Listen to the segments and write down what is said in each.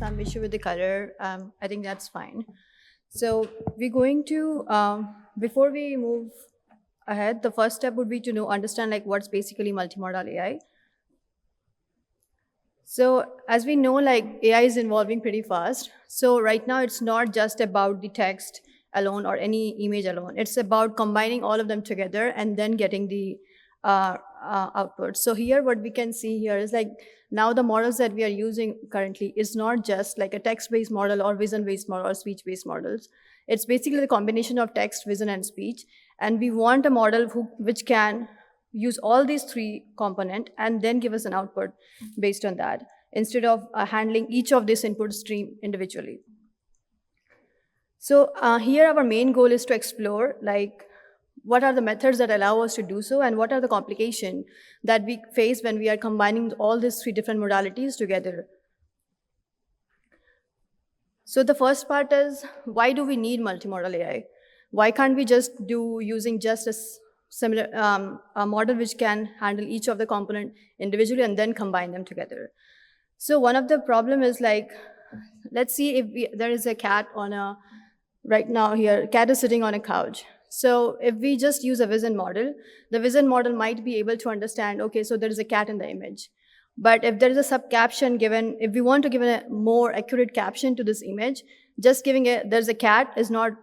some issue with the color. I think that's fine. So we're going to, before we move ahead, the first step would be to understand like what's basically multimodal AI. So as we know, like AI is evolving pretty fast. So right now it's not just about the text alone or any image alone. It's about combining all of them together and then getting the output. So here what we can see here is like now the models that we are using currently is not just like a text-based model or vision-based model or speech-based models. It's basically the combination of text, vision, and speech. And we want a model which can use all these three components and then give us an output based on that, instead of handling each of this input stream individually. So here our main goal is to explore like what are the methods that allow us to do so and what are the complications that we face when we are combining all these three different modalities together. So the first part is, why do we need multimodal AI? Why can't we just do using just a similar a model which can handle each of the component individually and then combine them together? So one of the problem is like, let's see if there is a cat on a, right now here, cat is sitting on a couch. So if we just use a vision model, the vision model might be able to understand, okay, so there is a cat in the image. But if there is a sub-caption given, if we want to give a more accurate caption to this image, just giving there's a cat is not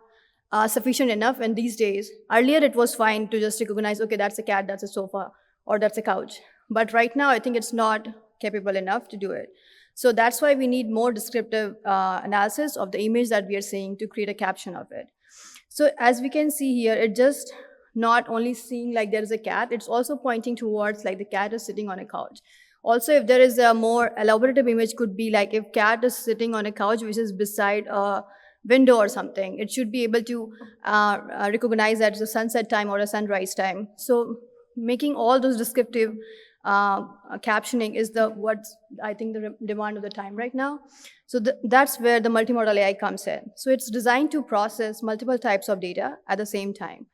sufficient enough. And these days, earlier it was fine to just recognize, okay, that's a cat, that's a sofa, or that's a couch. But right now, I think it's not capable enough to do it. So that's why we need more descriptive analysis of the image that we are seeing to create a caption of it. So as we can see here, it just not only seeing like there is a cat, it's also pointing towards like the cat is sitting on a couch. Also, if there is a more elaborative image, could be like if cat is sitting on a couch which is beside a window or something, it should be able to recognize that it's a sunset time or a sunrise time. So making all those descriptive captioning is what I think the demand of the time right now. So that's where the multimodal AI comes in. So it's designed to process multiple types of data at the same time.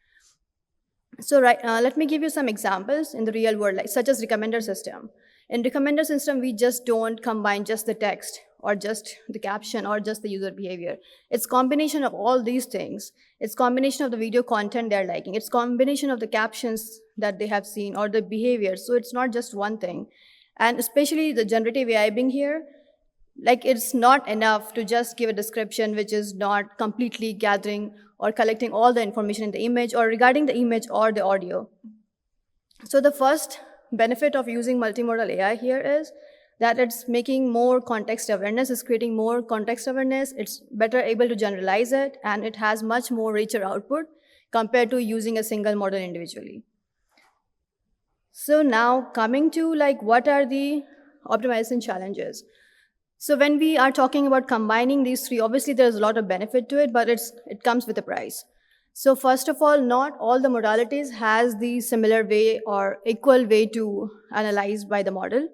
So let me give you some examples in the real world, like such as recommender system. In recommender system, we just don't combine just the text or just the caption or just the user behavior. It's combination of all these things. It's combination of the video content they're liking. It's combination of the captions that they have seen or the behavior. So it's not just one thing. And especially the generative AI being here, like it's not enough to just give a description which is not completely gathering or collecting all the information in the image or regarding the image or the audio. So the first benefit of using multimodal AI here is that it's making more context awareness, it's creating more context awareness, it's better able to generalize it, and it has much more richer output compared to using a single model individually. So now coming to like what are the optimization challenges? So when we are talking about combining these three, obviously there's a lot of benefit to it, but it comes with a price. So first of all, not all the modalities has the similar way or equal way to analyze by the model.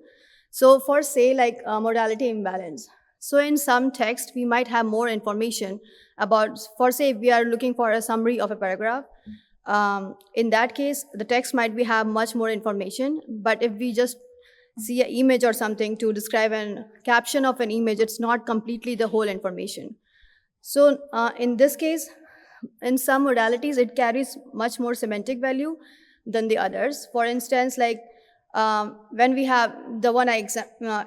So for say like modality imbalance. So in some text, we might have more information about, for say if we are looking for a summary of a paragraph, in that case, the text might have much more information, but if we just see an image or something to describe a caption of an image, it's not completely the whole information. So in this case, in some modalities, it carries much more semantic value than the others. For instance, like when we have the one I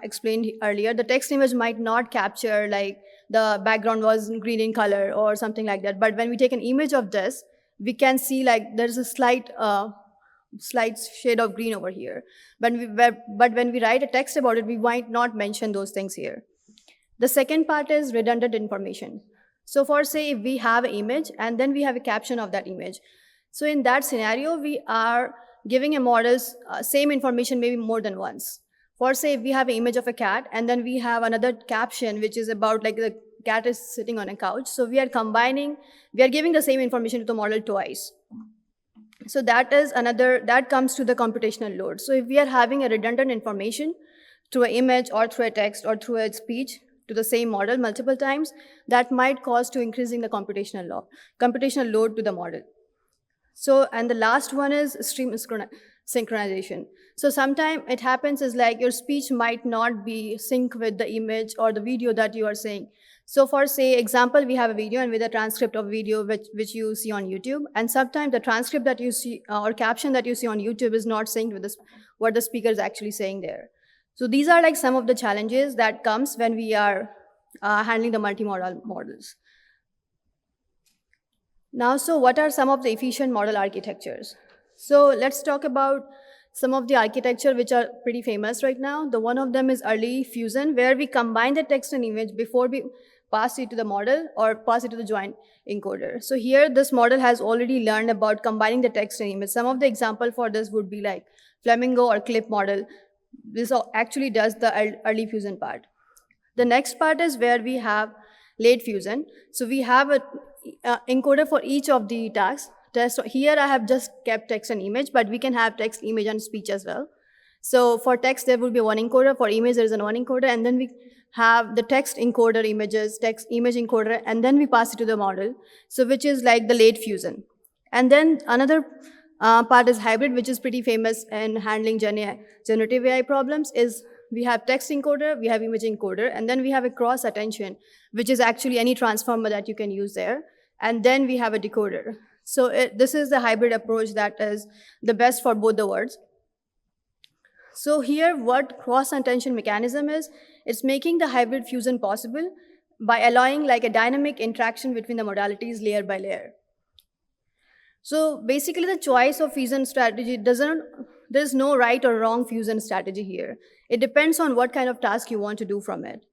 explained earlier, the text image might not capture like the background was green in color or something like that. But when we take an image of this, we can see like there's a slight shade of green over here. But when we write a text about it, we might not mention those things here. The second part is redundant information. So for say if we have an image and then we have a caption of that image. So in that scenario, we are giving a model's same information maybe more than once. For say if we have an image of a cat and then we have another caption which is about like the cat is sitting on a couch. So we are giving the same information to the model twice. So that comes to the computational load. So if we are having a redundant information through an image or through a text or through a speech to the same model multiple times, that might cause to increasing the computational load to the model. So, and the last one is synchronization. So sometimes it happens is like your speech might not be sync with the image or the video that you are saying. So for say example, we have a video and with a transcript of video which you see on YouTube, and sometimes the transcript that you see or caption that you see on YouTube is not synced with what the speaker is actually saying there. So these are like some of the challenges that comes when we are handling the multimodal models. Now, so what are some of the efficient model architectures? So let's talk about some of the architecture which are pretty famous right now. The one of them is early fusion, where we combine the text and image before we pass it to the model or pass it to the joint encoder. So here, this model has already learned about combining the text and image. Some of the example for this would be like Flamingo or Clip model. This actually does the early fusion part. The next part is where we have late fusion. So we have a encoder for each of the tasks. Here I have just kept text and image, but we can have text, image, and speech as well. So for text, there will be one encoder. For image, there is one encoder. And then we have the text encoder images, text image encoder, and then we pass it to the model, so which is like the late fusion. And then another part is hybrid, which is pretty famous in handling generative AI problems, is we have text encoder, we have image encoder, and then we have a cross attention, which is actually any transformer that you can use there. And then we have a decoder. So this is the hybrid approach that is the best for both the worlds. So here, what cross-attention mechanism is, it's making the hybrid fusion possible by allowing like a dynamic interaction between the modalities layer by layer. So basically, the choice of fusion strategy there's no right or wrong fusion strategy here. It depends on what kind of task you want to do from it.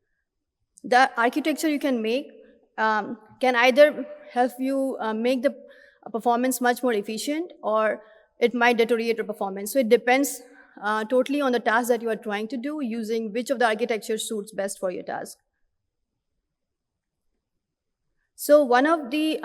The architecture you can make can either help you make the performance much more efficient, or it might deteriorate your performance. So it depends totally on the task that you are trying to do, using which of the architecture suits best for your task. So one of the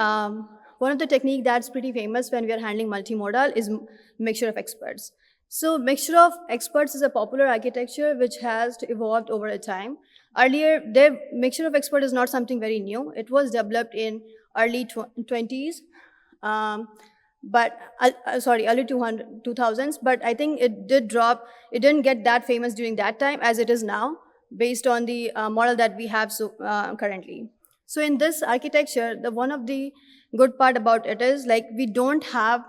technique that's pretty famous when we are handling multimodal is mixture of experts. So mixture of experts is a popular architecture which has evolved over a time. Earlier, the mixture of expert is not something very new. It was developed in early 20s, early 2000s, but I think it did drop. It didn't get that famous during that time as it is now, based on the model that we have currently. So in this architecture, one of the good part about it is like we don't have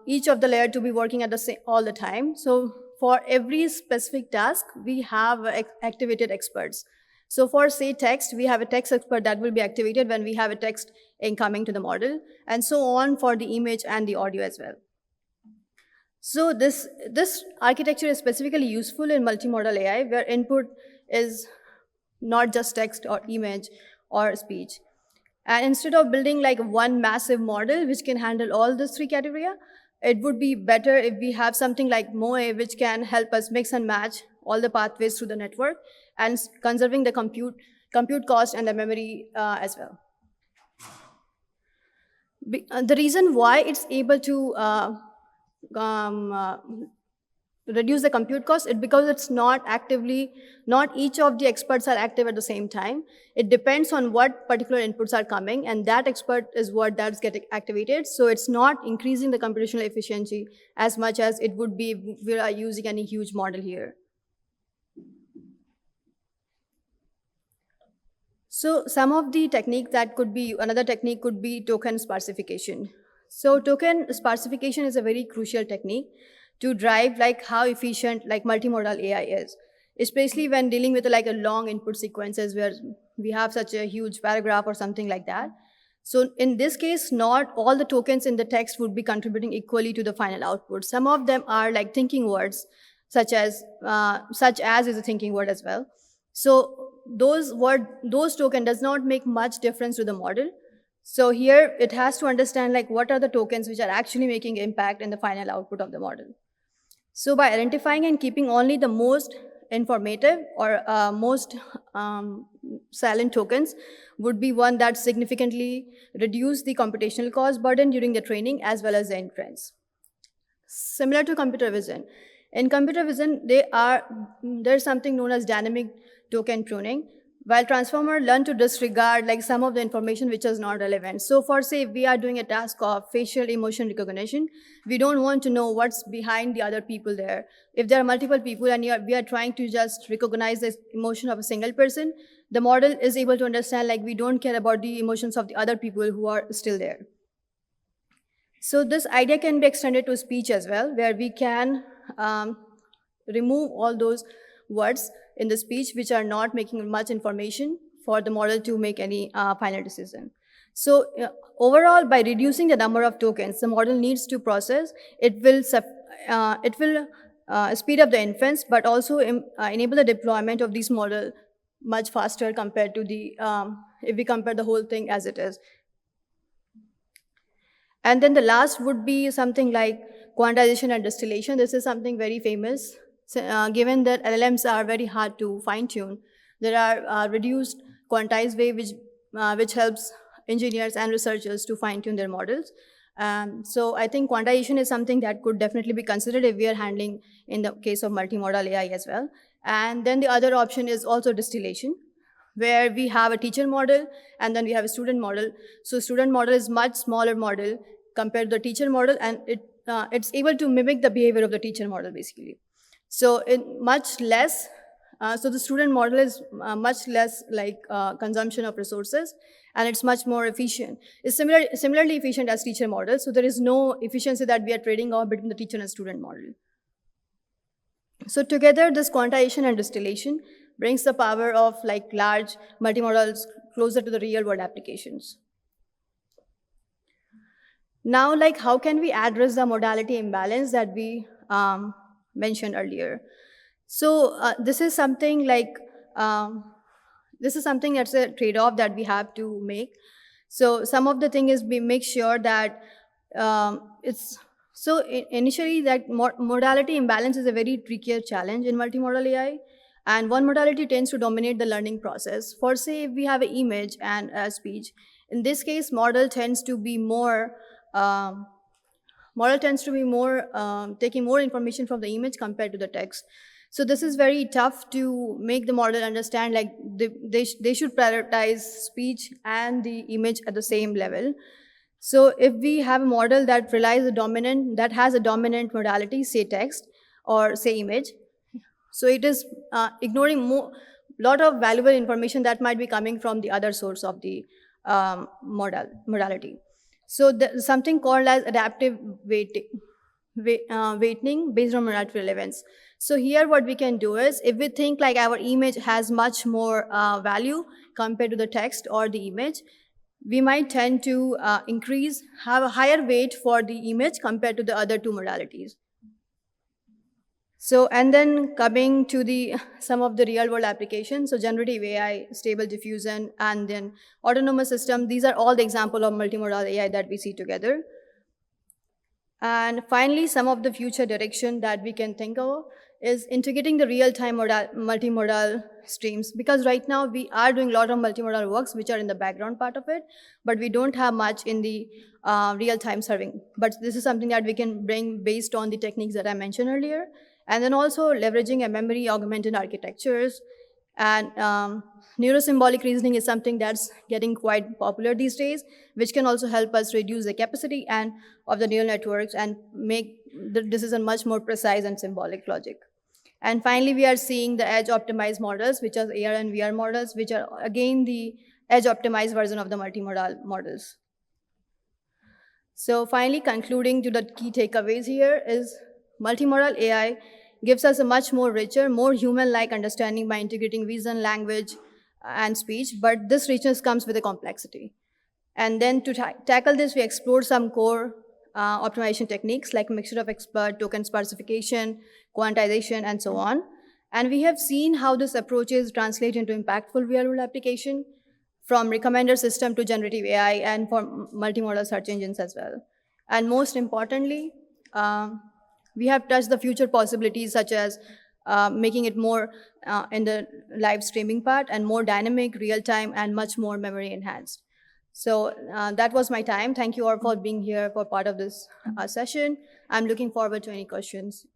each of the layer to be working at all the time. So for every specific task, we have activated experts. So for say text, we have a text expert that will be activated when we have a text incoming to the model, and so on for the image and the audio as well. So this architecture is specifically useful in multimodal AI, where input is not just text or image or speech. And instead of building like one massive model which can handle all these three categories, it would be better if we have something like MOE, which can help us mix and match all the pathways through the network and conserving the compute cost and the memory as well. The reason why it's able to reduce the compute cost is because it's not each of the experts are active at the same time. It depends on what particular inputs are coming, and that expert is what that's getting activated. So it's not increasing the computational efficiency as much as it would be if we are using any huge model here. So some of the technique that could be, another technique could be token sparsification. So token sparsification is a very crucial technique to drive like how efficient like multimodal AI is, especially when dealing with like a long input sequences where we have such a huge paragraph or something like that. So in this case, not all the tokens in the text would be contributing equally to the final output. Some of them are like thinking words, such as is a thinking word as well. So those token does not make much difference to the model. So here it has to understand like what are the tokens which are actually making impact in the final output of the model. So by identifying and keeping only the most informative or most silent tokens would be one that significantly reduce the computational cost burden during the training as well as the inference. Similar to computer vision. In computer vision, there's something known as dynamic token pruning, while transformer learn to disregard like some of the information which is not relevant. So for say, if we are doing a task of facial emotion recognition, we don't want to know what's behind the other people there. If there are multiple people and we are trying to just recognize the emotion of a single person, the model is able to understand like we don't care about the emotions of the other people who are still there. So this idea can be extended to speech as well, where we can remove all those words in the speech which are not making much information for the model to make any final decision. So overall, by reducing the number of tokens the model needs to process, it will speed up the inference, but also enable the deployment of this model much faster compared to the, if we compare the whole thing as it is. And then the last would be something like quantization and distillation. This is something very famous. So, given that LLMs are very hard to fine-tune, there are reduced quantized way which helps engineers and researchers to fine-tune their models. So I think quantization is something that could definitely be considered if we are handling in the case of multimodal AI as well. And then the other option is also distillation, where we have a teacher model and then we have a student model. So student model is much smaller model compared to the teacher model, and it's able to mimic the behavior of the teacher model basically. So much less, so the student model is much less like consumption of resources, and it's much more efficient. It's similarly efficient as teacher model, so there is no efficiency that we are trading off between the teacher and student model. So together, this quantization and distillation brings the power of like large multimodals closer to the real world applications. Now, like how can we address the modality imbalance that we mentioned earlier? So this is something like, this is something that's a trade-off that we have to make. So some of the thing is we make sure that initially that modality imbalance is a very trickier challenge in multimodal AI. And one modality tends to dominate the learning process. For say, if we have an image and a speech, in this case, model tends to be more taking more information from the image compared to the text. So this is very tough to make the model understand, like they should prioritize speech and the image at the same level. So if we have a model that has a dominant modality, say text or say image, so it is ignoring lot of valuable information that might be coming from the other source of the modality. So there's something called as adaptive weighting based on modality relevance. So here what we can do is, if we think like our image has much more value compared to the text or the image, we might tend to have a higher weight for the image compared to the other two modalities. So, and then coming to some of the real world applications, so generative AI, stable diffusion, and then autonomous system, these are all the example of multimodal AI that we see together. And finally, some of the future direction that we can think of is integrating the real-time multimodal streams, because right now we are doing a lot of multimodal works which are in the background part of it, but we don't have much in the real-time serving. But this is something that we can bring based on the techniques that I mentioned earlier. And then also leveraging a memory augmented architectures. And neurosymbolic reasoning is something that's getting quite popular these days, which can also help us reduce the capacity of the neural networks and make the decision much more precise and symbolic logic. And finally, we are seeing the edge optimized models, which are AR and VR models, which are again the edge optimized version of the multimodal models. So finally, concluding to the key takeaways here is multimodal AI gives us a much more richer, more human-like understanding by integrating vision, language, and speech, but this richness comes with a complexity. And then to tackle this, we explored some core optimization techniques like mixture of expert, token sparsification, quantization, and so on. And we have seen how this approaches translate into impactful real-world application, from recommender system to generative AI and for multimodal search engines as well. And most importantly, we have touched the future possibilities, such as making it more in the live streaming part and more dynamic, real-time, and much more memory enhanced. So that was my time. Thank you all for being here for part of this session. I'm looking forward to any questions.